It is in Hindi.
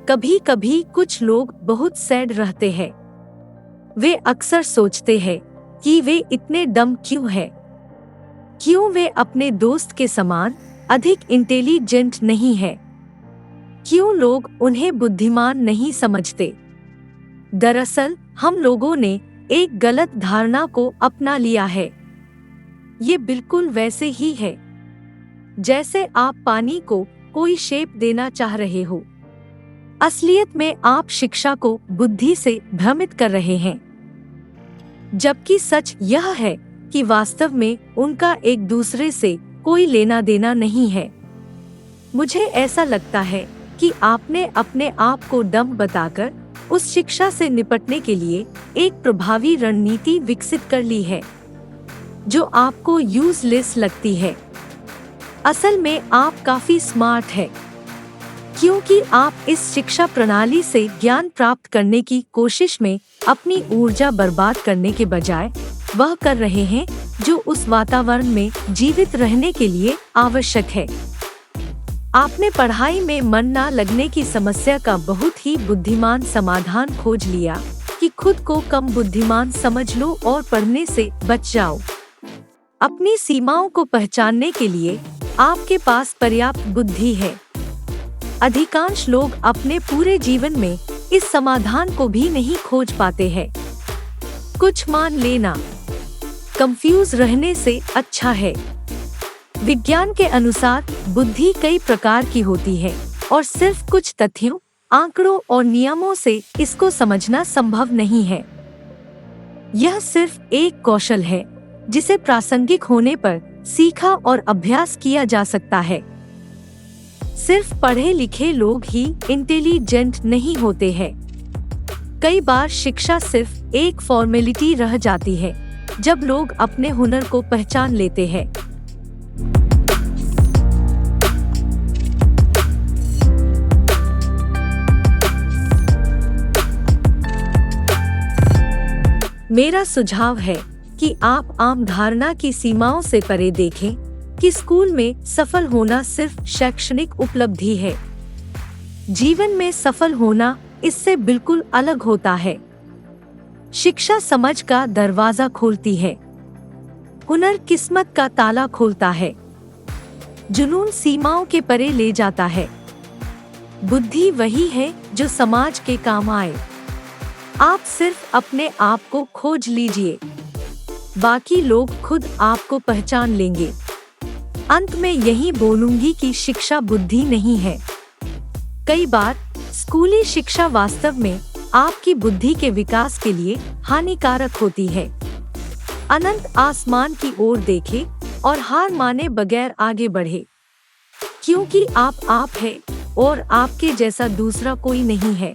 कभी कभी कुछ लोग बहुत सैड रहते हैं। वे अक्सर सोचते हैं कि वे इतने डम क्यों हैं? क्यों वे अपने दोस्त के समान अधिक इंटेलिजेंट नहीं हैं? क्यों लोग उन्हें बुद्धिमान नहीं समझते? दरअसल हम लोगों ने एक गलत धारणा को अपना लिया है। ये बिल्कुल वैसे ही है जैसे आप पानी को कोई शेप देना चाह रहे हो। असलियत में आप शिक्षा को बुद्धि से भ्रमित कर रहे हैं, जबकि सच यह है कि वास्तव में उनका एक दूसरे से कोई लेना देना नहीं है। मुझे ऐसा लगता है कि आपने अपने आप को डम बताकर उस शिक्षा से निपटने के लिए एक प्रभावी रणनीति विकसित कर ली है जो आपको यूजलेस लगती है। असल में आप काफी स्मार्ट है, क्योंकि आप इस शिक्षा प्रणाली से ज्ञान प्राप्त करने की कोशिश में अपनी ऊर्जा बर्बाद करने के बजाय वह कर रहे हैं जो उस वातावरण में जीवित रहने के लिए आवश्यक है। आपने पढ़ाई में मन न लगने की समस्या का बहुत ही बुद्धिमान समाधान खोज लिया कि खुद को कम बुद्धिमान समझ लो और पढ़ने से बच जाओ। अपनी सीमाओं को पहचानने के लिए आपके पास पर्याप्त बुद्धि है। अधिकांश लोग अपने पूरे जीवन में इस समाधान को भी नहीं खोज पाते हैं। कुछ मान लेना कंफ्यूज रहने से अच्छा है। विज्ञान के अनुसार बुद्धि कई प्रकार की होती है और सिर्फ कुछ तथ्यों, आंकड़ों और नियमों से इसको समझना संभव नहीं है। यह सिर्फ एक कौशल है जिसे प्रासंगिक होने पर सीखा और अभ्यास किया जा सकता है। सिर्फ पढ़े लिखे लोग ही इंटेलिजेंट नहीं होते हैं। कई बार शिक्षा सिर्फ एक फॉर्मेलिटी रह जाती है जब लोग अपने हुनर को पहचान लेते हैं। मेरा सुझाव है कि आप आम धारणा की सीमाओं से परे देखें कि स्कूल में सफल होना सिर्फ शैक्षणिक उपलब्धि है। जीवन में सफल होना इससे बिल्कुल अलग होता है। शिक्षा समझ का दरवाजा खोलती है, हुनर किस्मत का ताला खोलता है, जुनून सीमाओं के परे ले जाता है। बुद्धि वही है जो समाज के काम आए। आप सिर्फ अपने आप को खोज लीजिए, बाकी लोग खुद आपको पहचान लेंगे। अंत में यही बोलूंगी कि शिक्षा बुद्धि नहीं है। कई बार स्कूली शिक्षा वास्तव में आपकी बुद्धि के विकास के लिए हानिकारक होती है। अनंत आसमान की ओर देखें और हार माने बगैर आगे बढ़े, क्योंकि आप है और आपके जैसा दूसरा कोई नहीं है।